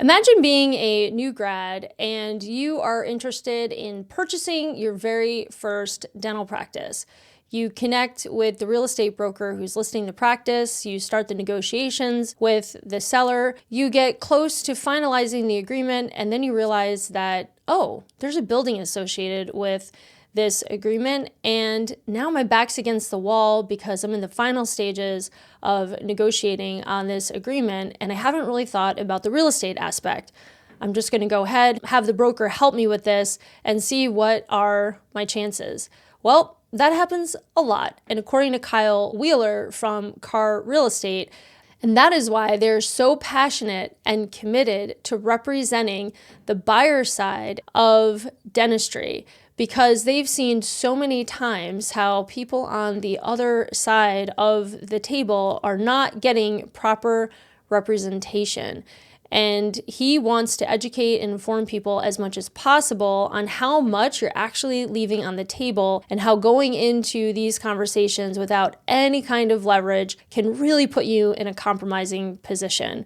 Imagine being a new grad and you are interested in purchasing your very first dental practice. You connect with the real estate broker who's listing the practice, you start the negotiations with the seller, you get close to finalizing the agreement, and then you realize that, oh, there's a building associated with this agreement, and now my back's against the wall because I'm in the final stages of negotiating on this agreement, and I haven't really thought about the real estate aspect. I'm just going to go ahead, have the broker help me with this, and see what are my chances. Well, that happens a lot, and according to Kyle Wheeler from Car Real Estate, and that is why they're so passionate and committed to representing the buyer side of dentistry, because they've seen so many times how people on the other side of the table are not getting proper representation. And he wants to educate and inform people as much as possible on how much you're actually leaving on the table and how going into these conversations without any kind of leverage can really put you in a compromising position.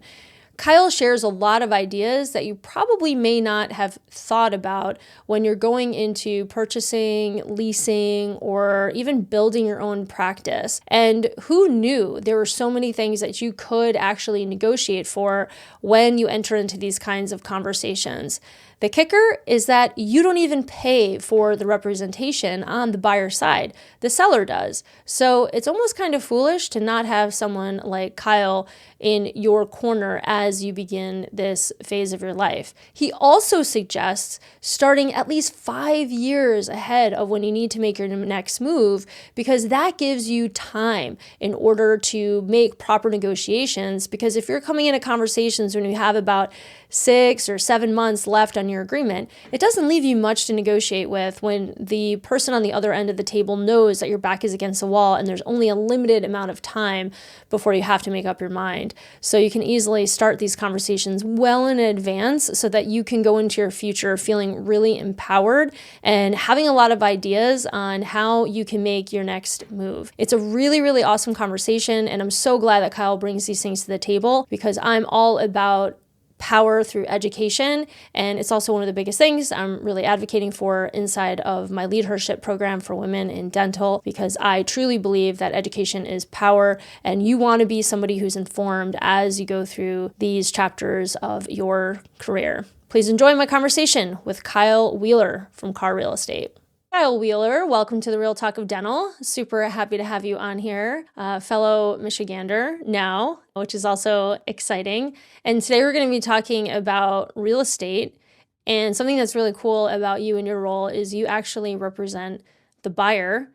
Kyle shares a lot of ideas that you probably may not have thought about when you're going into purchasing, leasing, or even building your own practice. And who knew there were so many things that you could actually negotiate for when you enter into these kinds of conversations. The kicker is that you don't even pay for the representation on the buyer side. The seller does. So it's almost kind of foolish to not have someone like Kyle in your corner as you begin this phase of your life. He also suggests starting at least 5 years ahead of when you need to make your next move, because that gives you time in order to make proper negotiations. Because if you're coming into conversations when you have about 6 or 7 months left on your agreement, it doesn't leave you much to negotiate with when the person on the other end of the table knows that your back is against the wall and there's only a limited amount of time before you have to make up your mind. So you can easily start these conversations well in advance so that you can go into your future feeling really empowered and having a lot of ideas on how you can make your next move. It's a really, really awesome conversation, and I'm so glad that Kyle brings these things to the table, because I'm all about power through education. And it's also one of the biggest things I'm really advocating for inside of my leadership program for women in dental, because I truly believe that education is power, and you want to be somebody who's informed as you go through these chapters of your career. Please enjoy my conversation with Kyle Wheeler from Car Real Estate. Kyle Wheeler, welcome to the Real Talk of Dental. Super happy to have you on here, fellow Michigander now, which is also exciting. And today we're going to be talking about real estate. And something that's really cool about you and your role is you actually represent the buyer.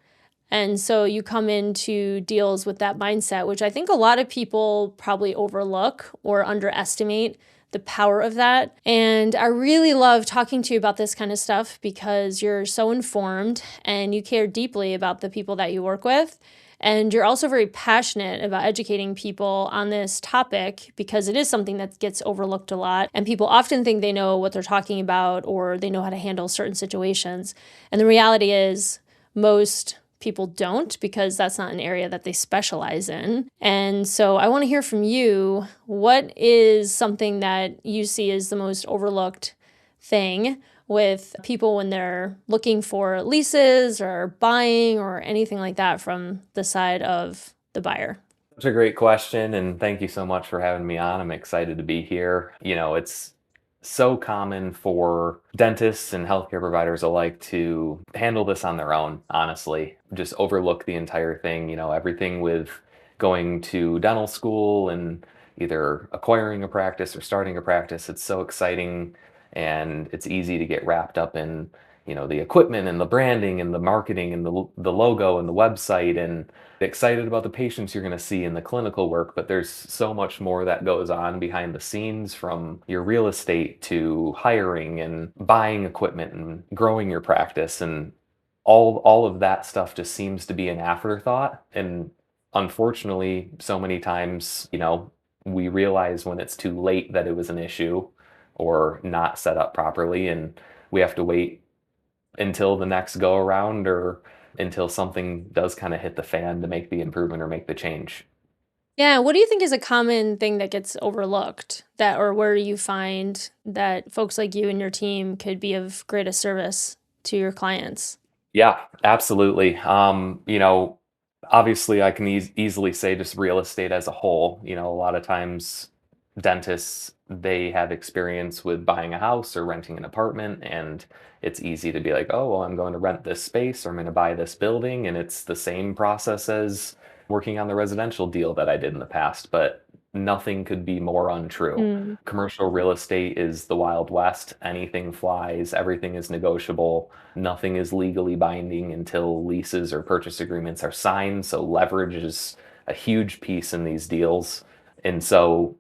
And so you come into deals with that mindset, which I think a lot of people probably overlook or underestimate the power of that. And I really love talking to you about this kind of stuff because you're so informed and you care deeply about the people that you work with. And you're also very passionate about educating people on this topic, because it is something that gets overlooked a lot. And people often think they know what they're talking about or they know how to handle certain situations. And the reality is most people don't, because that's not an area that they specialize in. And so I want to hear from you. What is something that you see as the most overlooked thing with people when they're looking for leases or buying or anything like that from the side of the buyer? That's a great question, and thank you so much for having me on. I'm excited to be here. It's so common for dentists and healthcare providers alike to handle this on their own, honestly. Just overlook the entire thing, everything with going to dental school and either acquiring a practice or starting a practice. It's so exciting, and it's easy to get wrapped up in, the equipment and the branding and the marketing and the logo and the website, and excited about the patients you're going to see in the clinical work. But there's so much more that goes on behind the scenes, from your real estate to hiring and buying equipment and growing your practice, and all of that stuff just seems to be an afterthought. And unfortunately, so many times, we realize when it's too late that it was an issue or not set up properly, and we have to wait until the next go around or until something does kind of hit the fan to make the improvement or make the change. Yeah, what do you think is a common thing that gets overlooked that or where you find that folks like you and your team could be of greatest service to your clients? Yeah, absolutely. Obviously, I can easily say just real estate as a whole. A lot of times dentists they have experience with buying a house or renting an apartment, and it's easy to be like, oh, well, I'm going to rent this space or I'm going to buy this building, and it's the same process as working on the residential deal that I did in the past, but nothing could be more untrue. Mm, Commercial real estate is the Wild West. Anything flies, everything is negotiable. Nothing is legally binding until leases or purchase agreements are signed. So leverage is a huge piece in these deals. And so,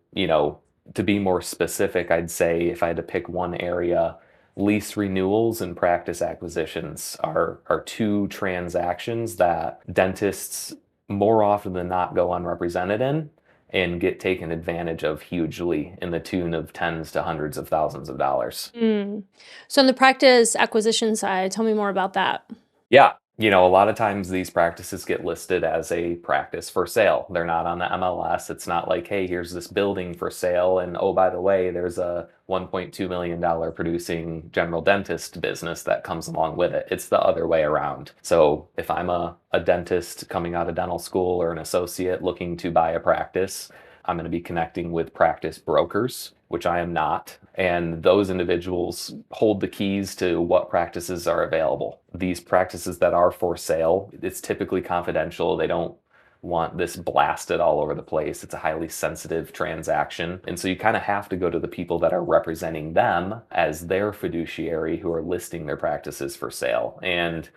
to be more specific, I'd say if I had to pick one area, lease renewals and practice acquisitions are two transactions that dentists more often than not go unrepresented in and get taken advantage of hugely in the tune of tens to hundreds of thousands of dollars. mm. So on the practice acquisition side, tell me more about that. Yeah. A lot of times these practices get listed as a practice for sale. They're not on the MLS. It's not like, hey, here's this building for sale. And oh, by the way, there's a $1.2 million producing general dentist business that comes along with it. It's the other way around. So if I'm a dentist coming out of dental school or an associate looking to buy a practice, I'm going to be connecting with practice brokers, which I am not. And those individuals hold the keys to what practices are available. These practices that are for sale, it's typically confidential. They don't want this blasted all over the place. It's a highly sensitive transaction. And so you kind of have to go to the people that are representing them as their fiduciary who are listing their practices for sale. And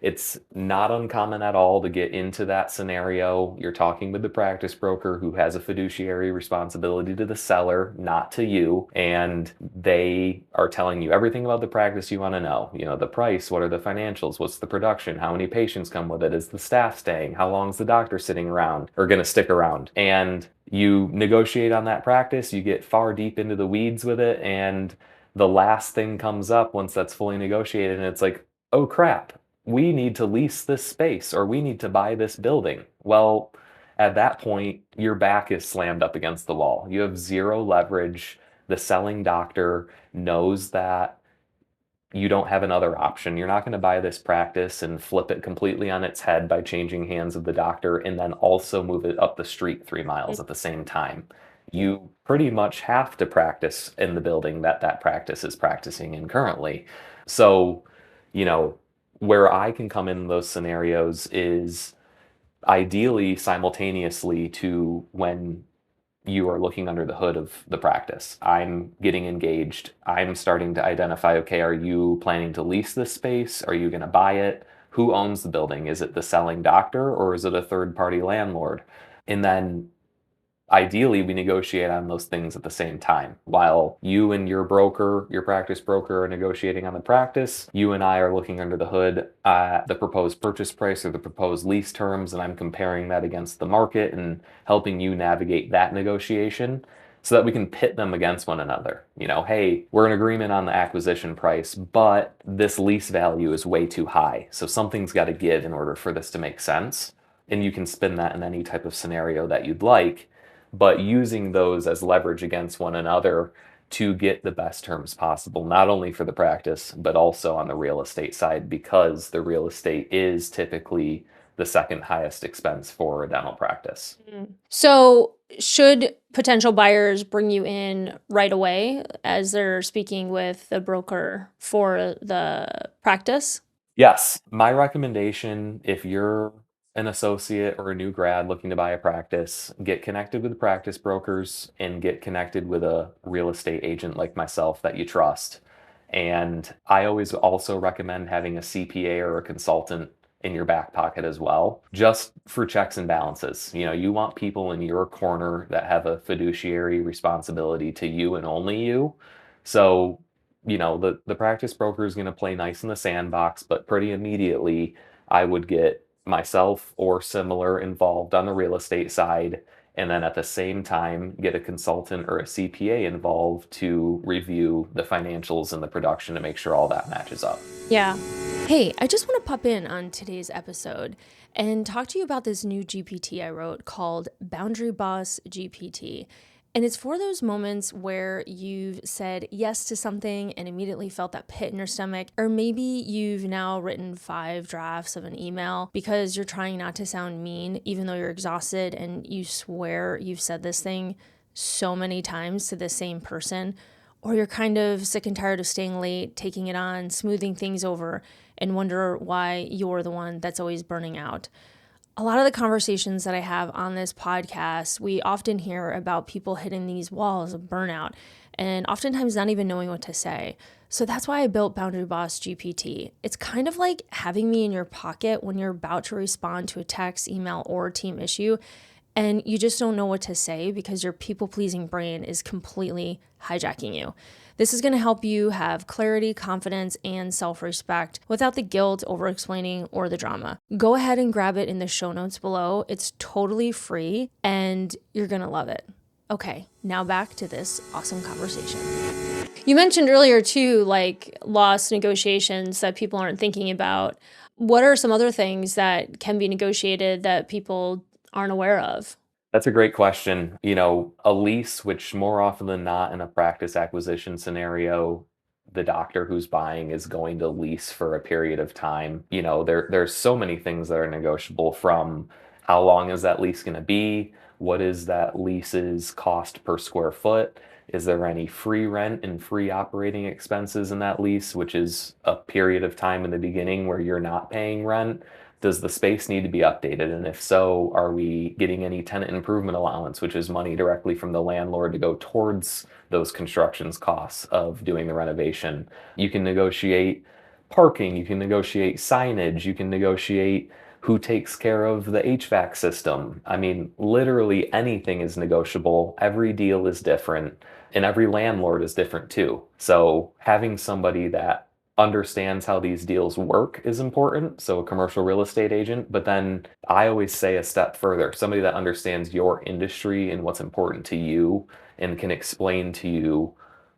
it's not uncommon at all to get into that scenario. You're talking with the practice broker who has a fiduciary responsibility to the seller, not to you. And they are telling you everything about the practice you want to know. The price, what are the financials, what's the production, how many patients come with it, is the staff staying, how long is the doctor sitting around or going to stick around. And you negotiate on that practice, you get far deep into the weeds with it. And the last thing comes up once that's fully negotiated, and it's like, oh crap, we need to lease this space or we need to buy this building. Well, at that point, your back is slammed up against the wall. You have zero leverage. The selling doctor knows that you don't have another option. You're not going to buy this practice and flip it completely on its head by changing hands of the doctor and then also move it up the street 3 miles at the same time. You pretty much have to practice in the building that that practice is practicing in currently. So, you know, where I can come in those scenarios is ideally simultaneously to when you are looking under the hood of the practice. I'm getting engaged. I'm starting to identify, okay, are you planning to lease this space? Are you going to buy it? Who owns the building? Is it the selling doctor or is it a third party landlord? And then ideally we negotiate on those things at the same time. While you and your broker, your practice broker, are negotiating on the practice, you and I are looking under the hood at the proposed purchase price or the proposed lease terms, and I'm comparing that against the market and helping you navigate that negotiation so that we can pit them against one another. Hey, we're in agreement on the acquisition price, but this lease value is way too high, so something's got to give in order for this to make sense. And you can spin that in any type of scenario that you'd like, but using those as leverage against one another to get the best terms possible, not only for the practice, but also on the real estate side, because the real estate is typically the second highest expense for a dental practice. Mm. So, should potential buyers bring you in right away as they're speaking with the broker for the practice? Yes, my recommendation if you're an associate or a new grad looking to buy a practice, get connected with practice brokers and get connected with a real estate agent like myself that you trust. And I always also recommend having a CPA or a consultant in your back pocket as well, just for checks and balances. You want people in your corner that have a fiduciary responsibility to you and only you. So the practice broker is going to play nice in the sandbox, but pretty immediately I would get myself or similar involved on the real estate side and then at the same time get a consultant or a CPA involved to review the financials and the production to make sure all that matches up. Yeah. Hey, I just want to pop in on today's episode and talk to you about this new GPT I wrote called Boundary Boss GPT. And it's for those moments where you've said yes to something and immediately felt that pit in your stomach, or maybe you've now written 5 drafts of an email because you're trying not to sound mean, even though you're exhausted and you swear you've said this thing so many times to the same person, or you're kind of sick and tired of staying late, taking it on, smoothing things over, and wonder why you're the one that's always burning out. A lot of the conversations that I have on this podcast, we often hear about people hitting these walls of burnout and oftentimes not even knowing what to say. So that's why I built Boundary Boss GPT. It's kind of like having me in your pocket when you're about to respond to a text, email, or team issue, and you just don't know what to say because your people-pleasing brain is completely hijacking you. This is going to help you have clarity, confidence, and self-respect without the guilt, over-explaining, or the drama. Go ahead and grab it in the show notes below. It's totally free, and you're going to love it. Okay, now back to this awesome conversation. You mentioned earlier, too, like loss negotiations that people aren't thinking about. What are some other things that can be negotiated that people aren't aware of? That's a great question. A lease, which more often than not in a practice acquisition scenario, the doctor who's buying is going to lease for a period of time. There's so many things that are negotiable, from how long is that lease going to be? What is that lease's cost per square foot? Is there any free rent and free operating expenses in that lease, which is a period of time in the beginning where you're not paying rent? Does the space need to be updated? And if so, are we getting any tenant improvement allowance, which is money directly from the landlord to go towards those constructions costs of doing the renovation? You can negotiate parking, you can negotiate signage, you can negotiate who takes care of the HVAC system. I mean, literally anything is negotiable. Every deal is different, and every landlord is different too. So having somebody that understands how these deals work is important. So a commercial real estate agent, but then I always say a step further, somebody that understands your industry and what's important to you and can explain to you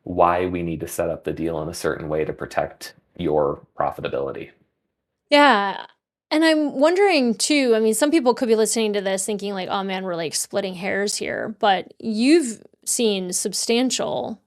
why we need to set up the deal in a certain way to protect your profitability. Yeah. And I'm wondering too, I mean, some people could be listening to this thinking like, oh man, we're like splitting hairs here, but you've seen substantial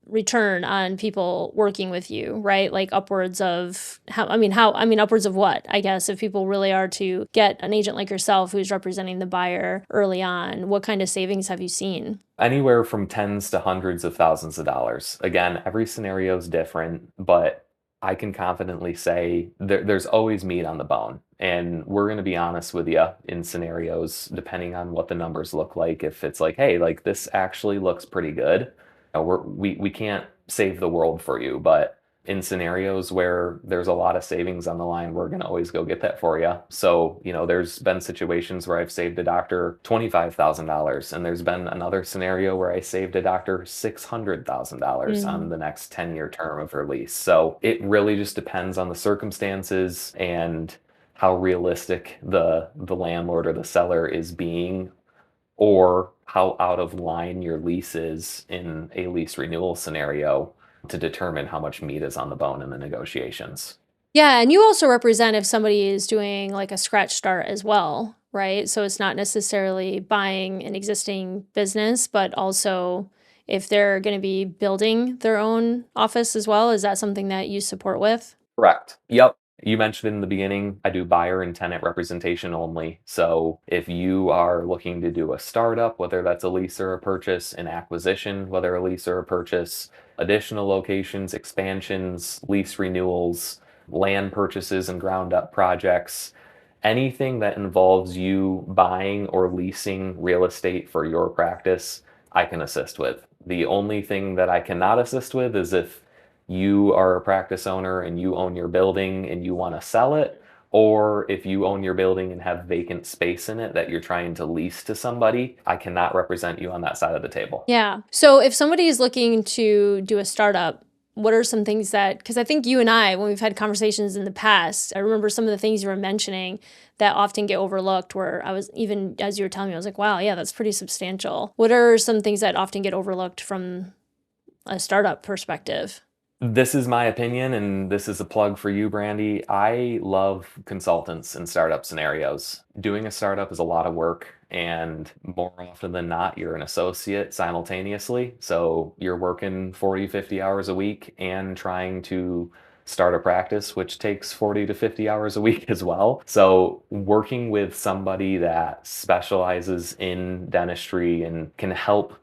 return on people working with you, right? Like upwards of upwards of what? I guess if people really are to get an agent like yourself who's representing the buyer early on, what kind of savings have you seen? Anywhere from tens to hundreds of thousands of dollars. Again, every scenario is different, but I can confidently say there's always meat on the bone. And we're going to be honest with you in scenarios, depending on what the numbers look like. If it's like, hey, like this actually looks pretty good, we can't save the world for you, but in scenarios where there's a lot of savings on the line, we're going to always go get that for you. So, there's been situations where I've saved a doctor $25,000, and there's been another scenario where I saved a doctor $600,000 on the next 10-year term of her lease. So it really just depends on the circumstances and how realistic the landlord or the seller is being, or how out of line your lease is in a lease renewal scenario, to determine how much meat is on the bone in the negotiations. Yeah, and you also represent if somebody is doing like a scratch start as well, right? So it's not necessarily buying an existing business, but also if they're going to be building their own office as well. Is that something that you support with? Correct. Yep. You mentioned in the beginning, I do buyer and tenant representation only. So if you are looking to do a startup, whether that's a lease or a purchase, an acquisition, whether a lease or a purchase, additional locations, expansions, lease renewals, land purchases and ground up projects, anything that involves you buying or leasing real estate for your practice, I can assist with. The only thing that I cannot assist with is if you are a practice owner and you own your building and you want to sell it, or if you own your building and have vacant space in it that you're trying to lease to somebody, I cannot represent you on that side of the table. Yeah. So if somebody is looking to do a startup, what are some things that, because I think you and I, when we've had conversations in the past, I remember some of the things you were mentioning that often get overlooked, where I was, even as you were telling me, I was like, wow, yeah, that's pretty substantial. What are some things that often get overlooked from a startup perspective? This is my opinion, and this is a plug for you, Brandy. I love consultants in startup scenarios. Doing a startup is a lot of work, and more often than not, you're an associate simultaneously. So you're working 40, 50 hours a week and trying to start a practice, which takes 40 to 50 hours a week as well. So working with somebody that specializes in dentistry and can help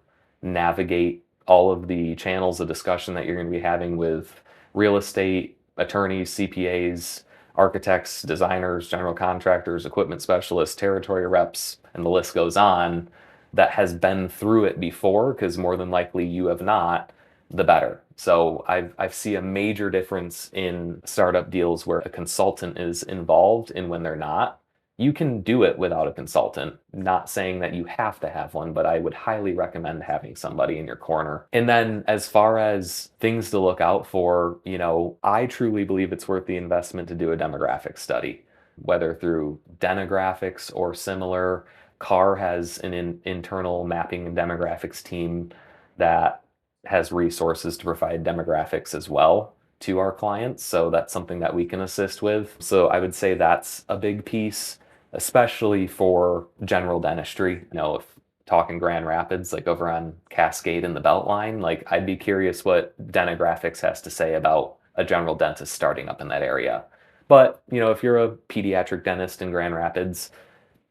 navigate all of the channels of discussion that you're going to be having with real estate attorneys, CPAs, architects, designers, general contractors, equipment specialists, territory reps, and the list goes on, that has been through it before, because more than likely you have not, the better. So I see a major difference in startup deals where a consultant is involved and when they're not. You can do it without a consultant. Not saying that you have to have one, but I would highly recommend having somebody in your corner. And then as far as things to look out for, I truly believe it's worth the investment to do a demographic study, whether through Denographics or similar. CAR has an internal mapping and demographics team that has resources to provide demographics as well to our clients. So that's something that we can assist with. So I would say that's a big piece, especially for general dentistry. If talking Grand Rapids, like over on Cascade and the Beltline, like I'd be curious what Denographics has to say about a general dentist starting up in that area. But, if you're a pediatric dentist in Grand Rapids,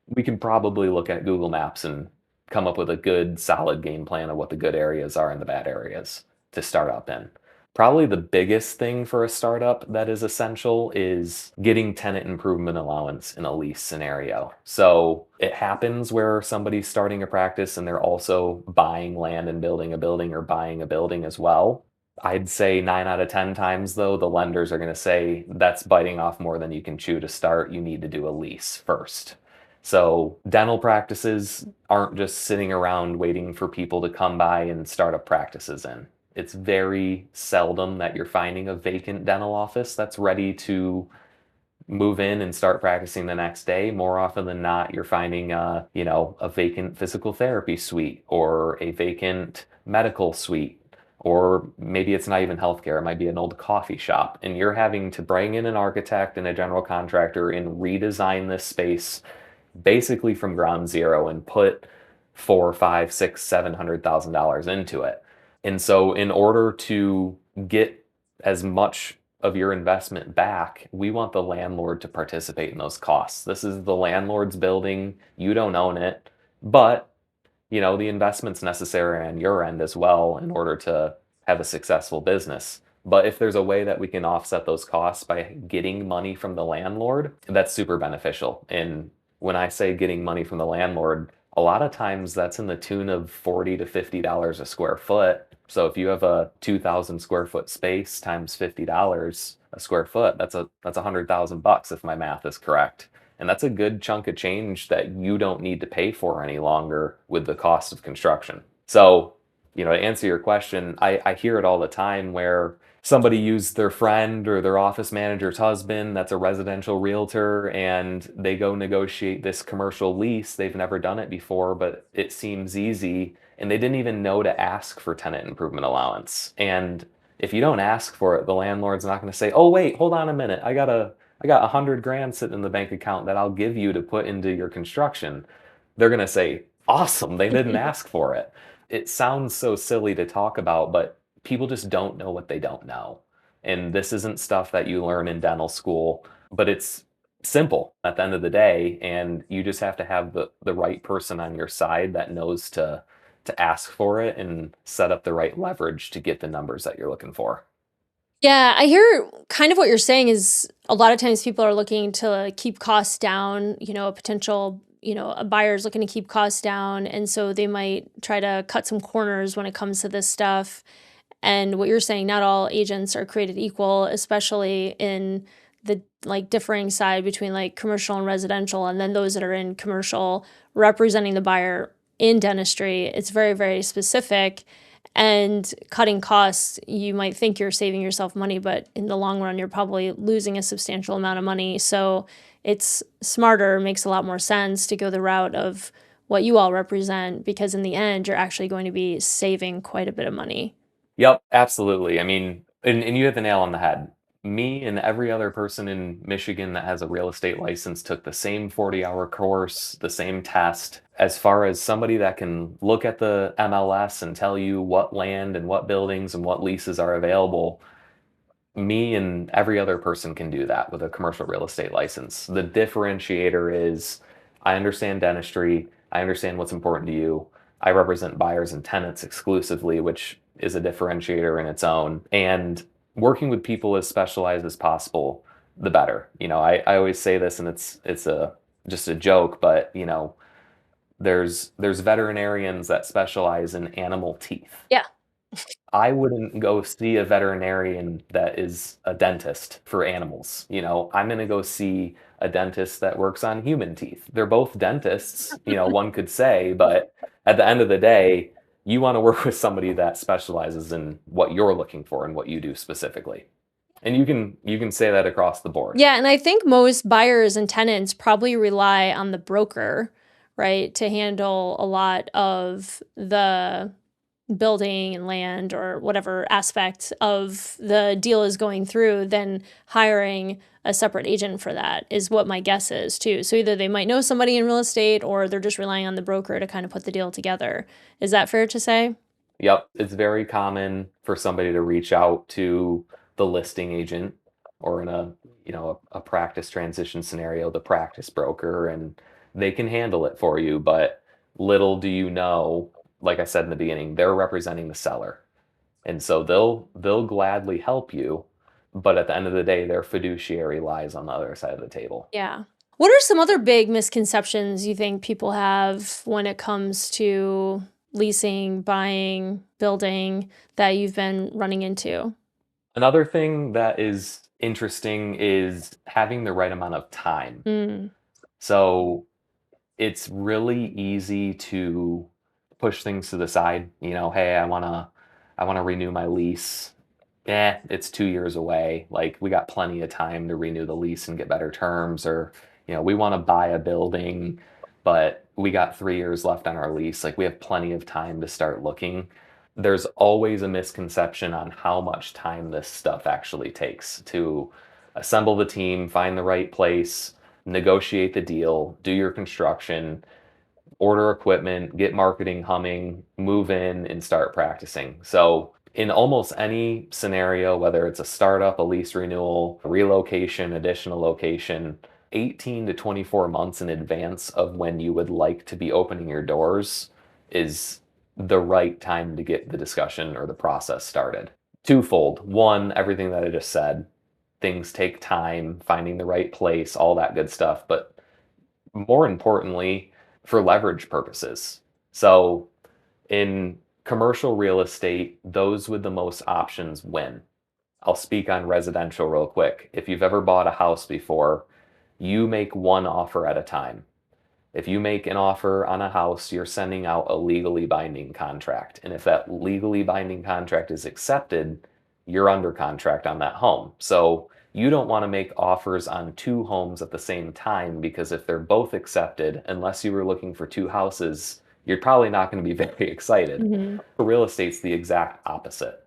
we can probably look at Google Maps and come up with a good, solid game plan of what the good areas are and the bad areas to start up in. Probably the biggest thing for a startup that is essential is getting tenant improvement allowance in a lease scenario. So it happens where somebody's starting a practice and they're also buying land and building a building, or buying a building as well. I'd say 9 out of 10 times, though, the lenders are going to say that's biting off more than you can chew to start. You need to do a lease first. So dental practices aren't just sitting around waiting for people to come by and start up practices in. It's very seldom that you're finding a vacant dental office that's ready to move in and start practicing the next day. More often than not, you're finding a vacant physical therapy suite, or a vacant medical suite, or maybe it's not even healthcare. It might be an old coffee shop, and you're having to bring in an architect and a general contractor and redesign this space basically from ground zero and put four, five, six, $700,000 into it. And so in order to get as much of your investment back, we want the landlord to participate in those costs. This is the landlord's building. You don't own it, but the investment's necessary on your end as well in order to have a successful business. But if there's a way that we can offset those costs by getting money from the landlord, that's super beneficial. And when I say getting money from the landlord, a lot of times that's in the tune of $40 to $50 a square foot. So if you have a 2,000 square foot space times $50 a square foot, that's $100,000 if my math is correct. And that's a good chunk of change that you don't need to pay for any longer with the cost of construction. So, to answer your question, I hear it all the time where somebody used their friend or their office manager's husband that's a residential realtor, and they go negotiate this commercial lease. They've never done it before, but it seems easy, and they didn't even know to ask for tenant improvement allowance. And if you don't ask for it, the landlord's not going to say, "Oh, wait, hold on a minute. I got $100,000 sitting in the bank account that I'll give you to put into your construction." They're going to say, "Awesome, they didn't ask for it." It sounds so silly to talk about, but people just don't know what they don't know. And this isn't stuff that you learn in dental school, but it's simple at the end of the day. And you just have to have the right person on your side that knows to ask for it and set up the right leverage to get the numbers that you're looking for. Yeah, I hear kind of what you're saying is a lot of times people are looking to keep costs down, a potential, a buyer's looking to keep costs down. And so they might try to cut some corners when it comes to this stuff. And what you're saying, not all agents are created equal, especially in the differing side between commercial and residential, and then those that are in commercial representing the buyer in dentistry. It's very, very specific. and cutting costs, you might think you're saving yourself money, but in the long run, you're probably losing a substantial amount of money. So it's smarter, makes a lot more sense to go the route of what you all represent, because in the end, you're actually going to be saving quite a bit of money. Yep, absolutely. I mean, and you hit the nail on the head. Me and every other person in Michigan that has a real estate license took the same 40-hour course, the same test. As far as somebody that can look at the MLS and tell you what land and what buildings and what leases are available, me and every other person can do that with a commercial real estate license. The differentiator is I understand dentistry, I understand what's important to you. I represent buyers and tenants exclusively, which is a differentiator in its own. And working with people as specialized as possible, the better. I always say this and it's a just a joke, but there's veterinarians that specialize in animal teeth. Yeah. I wouldn't go see a veterinarian that is a dentist for animals. I'm going to go see a dentist that works on human teeth. They're both dentists, one could say, but at the end of the day, you want to work with somebody that specializes in what you're looking for and what you do specifically. And you can say that across the board. Yeah, and I think most buyers and tenants probably rely on the broker, right, to handle a lot of the building and land or whatever aspect of the deal is going through, then hiring a separate agent for that is what my guess is too. So either they might know somebody in real estate or they're just relying on the broker to kind of put the deal together. Is that fair to say? Yep, it's very common for somebody to reach out to the listing agent or in a practice transition scenario, the practice broker, and they can handle it for you. But little do you know, like I said in the beginning, they're representing the seller. And so they'll gladly help you, but at the end of the day, their fiduciary lies on the other side of the table. Yeah. What are some other big misconceptions you think people have when it comes to leasing, buying, building that you've been running into? Another thing that is interesting is having the right amount of time. Mm. So it's really easy to push things to the side. Hey, I wanna renew my lease. It's 2 years away. Like we got plenty of time to renew the lease and get better terms, or we want to buy a building, but we got 3 years left on our lease. Like we have plenty of time to start looking. There's always a misconception on how much time this stuff actually takes to assemble the team, find the right place, negotiate the deal, do your construction, order equipment, get marketing humming, move in, and start practicing. So, in almost any scenario, whether it's a startup, a lease renewal, a relocation, additional location, 18 to 24 months in advance of when you would like to be opening your doors is the right time to get the discussion or the process started. Twofold. One, everything that I just said. Things take time, finding the right place, all that good stuff. But more importantly, for leverage purposes. So in commercial real estate, those with the most options win. I'll speak on residential real quick. If you've ever bought a house before, you make one offer at a time. If you make an offer on a house, you're sending out a legally binding contract. And if that legally binding contract is accepted, you're under contract on that home. So you don't want to make offers on two homes at the same time, because if they're both accepted, unless you were looking for two houses, you're probably not going to be very excited. Mm-hmm. For real estate's the exact opposite.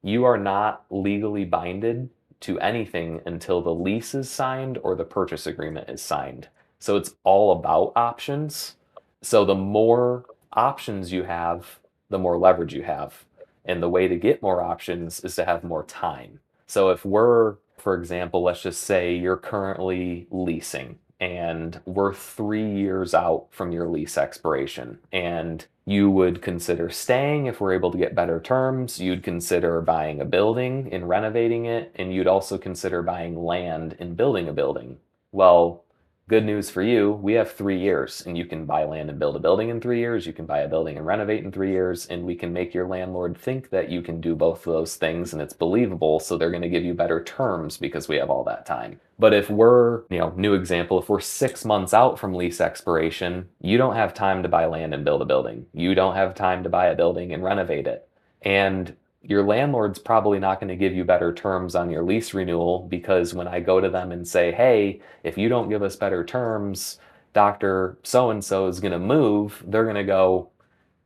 You are not legally binded to anything until the lease is signed or the purchase agreement is signed. So it's all about options. So the more options you have, the more leverage you have. And the way to get more options is to have more time. So if we're, for example, let's just say you're currently leasing and we're 3 years out from your lease expiration, and you would consider staying if we're able to get better terms. You'd consider buying a building and renovating it, and you'd also consider buying land and building a building. Well, good news for you, we have 3 years, and you can buy land and build a building in 3 years. You can buy a building and renovate in 3 years, and we can make your landlord think that you can do both of those things and it's believable. So they're going to give you better terms because we have all that time. But if we're, new example, if we're 6 months out from lease expiration, you don't have time to buy land and build a building. You don't have time to buy a building and renovate it. And your landlord's probably not going to give you better terms on your lease renewal because when I go to them and say, hey, if you don't give us better terms, Dr. So and so is going to move, they're going to go,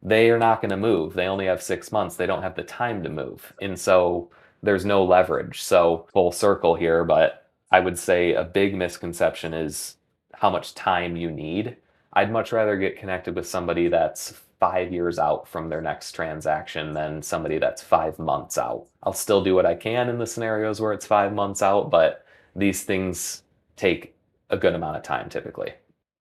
they are not going to move. They only have 6 months. They don't have the time to move. And so there's no leverage. So full circle here, but I would say a big misconception is how much time you need. I'd much rather get connected with somebody that's 5 years out from their next transaction than somebody that's 5 months out. I'll still do what I can in the scenarios where it's 5 months out, but these things take a good amount of time typically.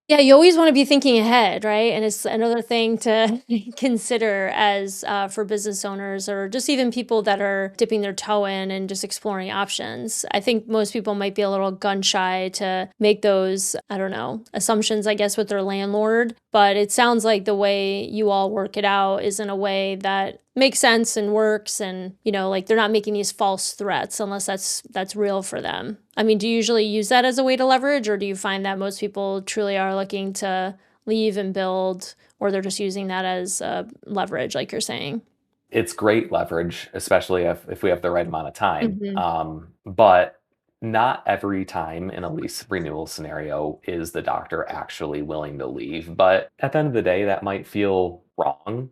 Yeah, you always wanna be thinking ahead, right? And it's another thing to consider as, for business owners or just even people that are dipping their toe in and just exploring options. I think most people might be a little gun shy to make those, I don't know, assumptions, I guess, with their landlord, but it sounds like the way you all work it out is in a way that makes sense and works and, like, they're not making these false threats unless that's real for them. I mean, do you usually use that as a way to leverage, or do you find that most people truly are looking to leave and build, or they're just using that as leverage, like you're saying? It's great leverage, especially if we have the right amount of time. Mhm. But not every time in a lease renewal scenario is the doctor actually willing to leave. But at the end of the day, that might feel wrong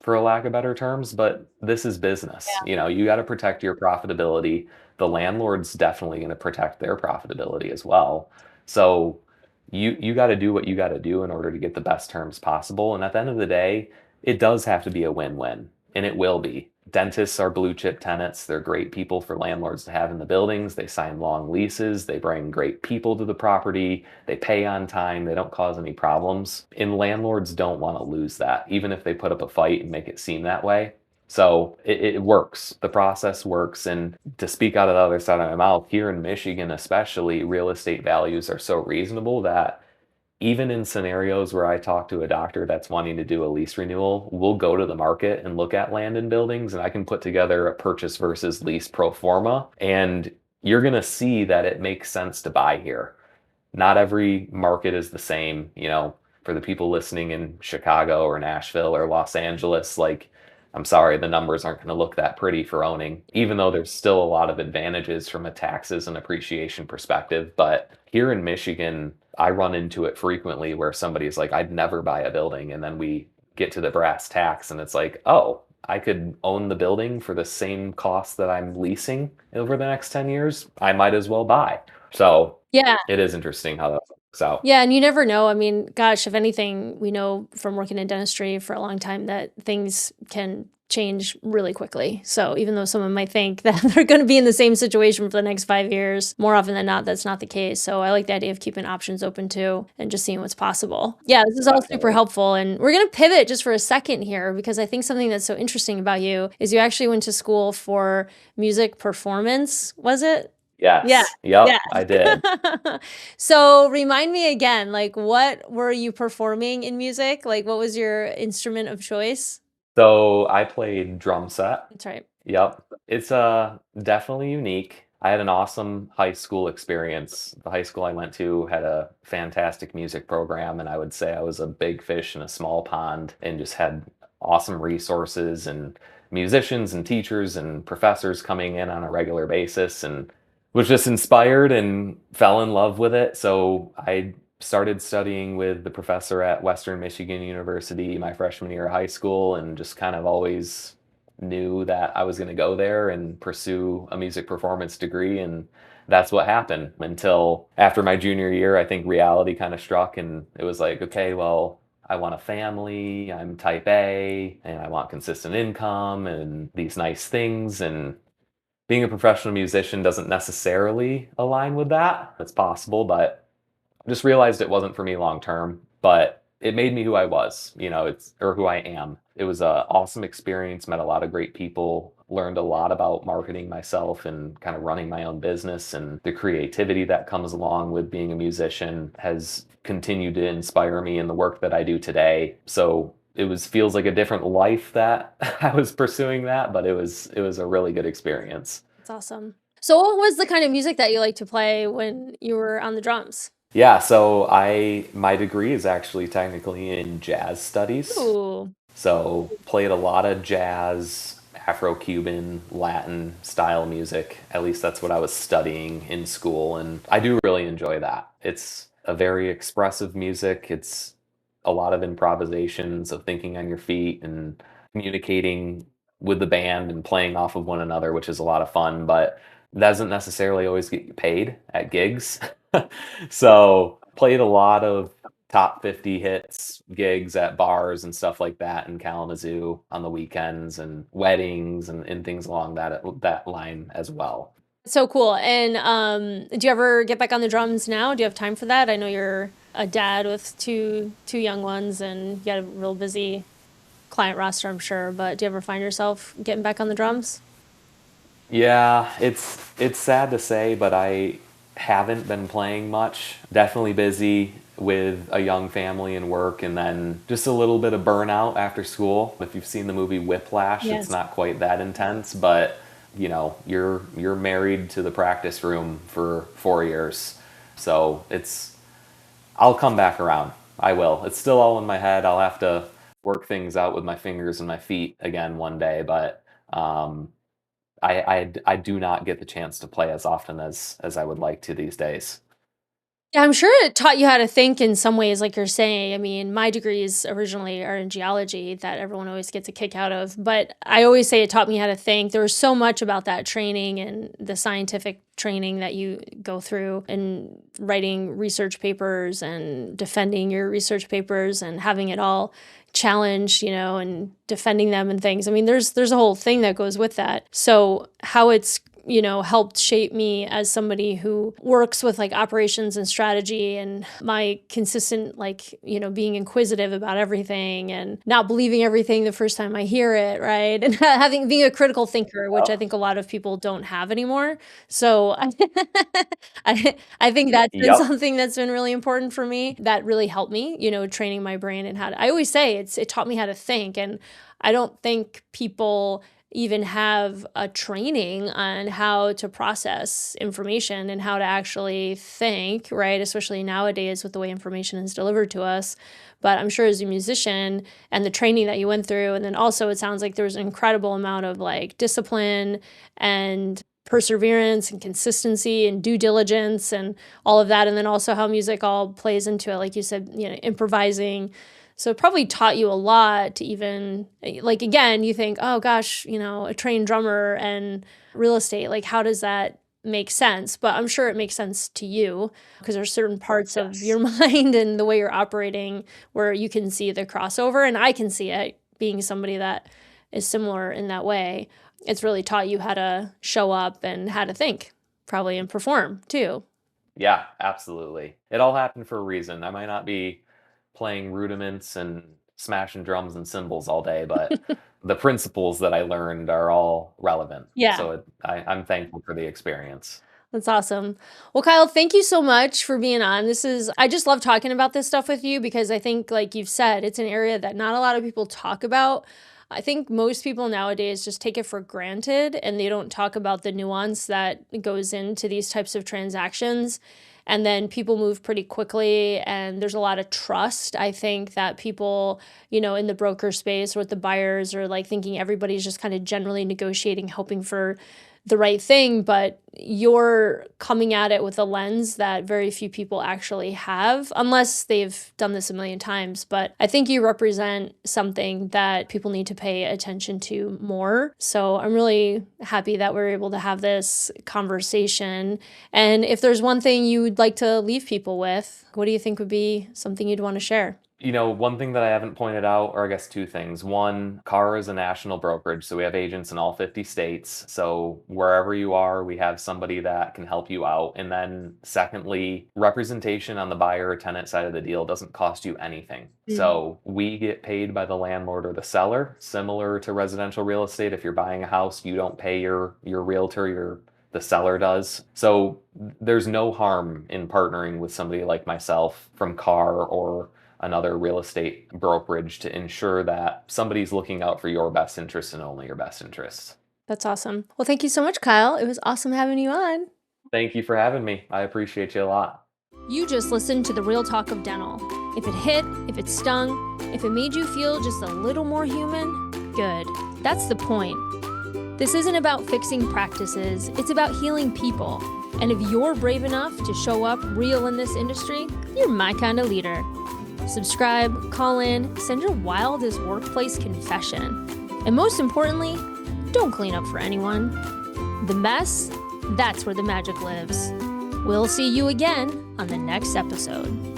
for a lack of better terms, but this is business. You know, you got to protect your profitability. The landlord's definitely going to protect their profitability as well. So you got to do what you got to do in order to get the best terms possible. And at the end of the day, it does have to be a win-win, and it will be. Dentists are blue chip tenants. They're great people for landlords to have in the buildings. They sign long leases. They bring great people to the property. They pay on time. They don't cause any problems. And landlords don't want to lose that, even if they put up a fight and make it seem that way. So it works. The process works. And to speak out of the other side of my mouth, here in Michigan, especially, real estate values are so reasonable that even in scenarios where I talk to a doctor that's wanting to do a lease renewal, we'll go to the market and look at land and buildings, and I can put together a purchase versus lease pro forma. And you're going to see that it makes sense to buy here. Not every market is the same, for the people listening in Chicago or Nashville or Los Angeles, like, I'm sorry, the numbers aren't going to look that pretty for owning, even though there's still a lot of advantages from a taxes and appreciation perspective. But here in Michigan, I run into it frequently where somebody's like, I'd never buy a building. And then we get to the brass tacks and it's like, oh, I could own the building for the same cost that I'm leasing over the next 10 years. I might as well buy. So Yeah. it is interesting how that works out. Yeah, and you never know. I mean, gosh, if anything, we know from working in dentistry for a long time that things can change really quickly. So even though someone might think that they're going to be in the same situation for the next 5 years, more often than not, that's not the case. So I like the idea of keeping options open too and just seeing what's possible. Yeah, this is all super Definitely. helpful. And we're going to pivot just for a second here because I think something that's so interesting about you is you actually went to school for music performance, was it? Yeah. Yes. Yeah. Yep, I did. So remind me again, like what were you performing in music? Like what was your instrument of choice? So I played drum set. That's right. Yep. It's definitely unique. I had an awesome high school experience. The high school I went to had a fantastic music program, and I would say I was a big fish in a small pond and just had awesome resources and musicians and teachers and professors coming in on a regular basis and was just inspired and fell in love with it. So I started studying with the professor at Western Michigan University my freshman year of high school and just kind of always knew that I was going to go there and pursue a music performance degree. And that's what happened until after my junior year. I think reality kind of struck, and it was like, okay, well, I want a family, I'm type A, and I want consistent income and these nice things. And being a professional musician doesn't necessarily align with that. It's possible, but just realized it wasn't for me long term, but it made me who I was, or who I am. It was an awesome experience, met a lot of great people, learned a lot about marketing myself and kind of running my own business, and the creativity that comes along with being a musician has continued to inspire me in the work that I do today. So it was feels like a different life that I was pursuing that, but it was a really good experience. That's awesome. So what was the kind of music that you like to play when you were on the drums? Yeah, so my degree is actually technically in jazz studies. Ooh. So played a lot of jazz Afro-Cuban, Latin style music. At least that's what I was studying in school, and I do really enjoy that. It's a very expressive music. It's a lot of improvisations of thinking on your feet and communicating with the band and playing off of one another, which is a lot of fun, but doesn't necessarily always get you paid at gigs. So, played a lot of top 50 hits gigs at bars and stuff like that in Kalamazoo on the weekends and weddings and things along that line as well. So cool. And do you ever get back on the drums now? Do you have time for that? I know you're a dad with two young ones and you got a real busy client roster, I'm sure, but do you ever find yourself getting back on the drums? Yeah, it's sad to say, but I haven't been playing much. Definitely busy with a young family and work, and then just a little bit of burnout after school. If you've seen the movie Whiplash, it's Yes. not quite that intense, but you're married to the practice room for 4 years. So I'll come back around. I will. It's still all in my head. I'll have to work things out with my fingers and my feet again one day, but um I do not get the chance to play as often as I would like to these days. Yeah, I'm sure it taught you how to think in some ways, like you're saying. I mean, my degrees originally are in geology that everyone always gets a kick out of, but I always say it taught me how to think. There was so much about that training and the scientific training that you go through and writing research papers and defending your research papers and having it all challenged, and defending them and things. I mean, there's a whole thing that goes with that. So, how it's helped shape me as somebody who works with like operations and strategy and my consistent, like, being inquisitive about everything and not believing everything the first time I hear it, right? And being a critical thinker, which I Yep. think a lot of people don't have anymore. So I think that's been Yep. something that's been really important for me that really helped me, training my brain and I always say it taught me how to think. And I don't think people even have a training on how to process information and how to actually think, right? Especially nowadays with the way information is delivered to us. But I'm sure as a musician and the training that you went through, and then also it sounds like there was an incredible amount of like discipline and perseverance and consistency and due diligence and all of that. And then also how music all plays into it, like you said, improvising. So it probably taught you a lot to even, like, again, you think, oh gosh, a trained drummer and real estate, like, how does that make sense? But I'm sure it makes sense to you because there's certain parts of Yes. your mind and the way you're operating where you can see the crossover. And I can see it being somebody that is similar in that way. It's really taught you how to show up and how to think, probably, and perform too. Yeah, absolutely. It all happened for a reason. I might not be playing rudiments and smashing drums and cymbals all day, but the principles that I learned are all relevant. Yeah. So I'm thankful for the experience. That's awesome. Well, Kyle, thank you so much for being on. I just love talking about this stuff with you because I think, like you've said, it's an area that not a lot of people talk about. I think most people nowadays just take it for granted and they don't talk about the nuance that goes into these types of transactions. And then people move pretty quickly, and there's a lot of trust. I think that people, in the broker space or with the buyers are like thinking everybody's just kind of generally negotiating, hoping for the right thing, but you're coming at it with a lens that very few people actually have, unless they've done this a million times. But I think you represent something that people need to pay attention to more. So I'm really happy that we're able to have this conversation. And if there's one thing you would like to leave people with, what do you think would be something you'd want to share? One thing that I haven't pointed out, or I guess two things. One, CAR is a national brokerage, so we have agents in all 50 states. So wherever you are, we have somebody that can help you out. And then secondly, representation on the buyer or tenant side of the deal doesn't cost you anything. Mm. So we get paid by the landlord or the seller, similar to residential real estate. If you're buying a house, you don't pay your realtor, the seller does. So there's no harm in partnering with somebody like myself from CAR or another real estate brokerage to ensure that somebody's looking out for your best interests and only your best interests. That's awesome. Well, thank you so much, Kyle. It was awesome having you on. Thank you for having me. I appreciate you a lot. You just listened to the real talk of dental. If it hit, if it stung, if it made you feel just a little more human, good. That's the point. This isn't about fixing practices, it's about healing people. And if you're brave enough to show up real in this industry, you're my kind of leader. Subscribe, call in, send your wildest workplace confession. And most importantly, don't clean up for anyone. The mess, that's where the magic lives. We'll see you again on the next episode.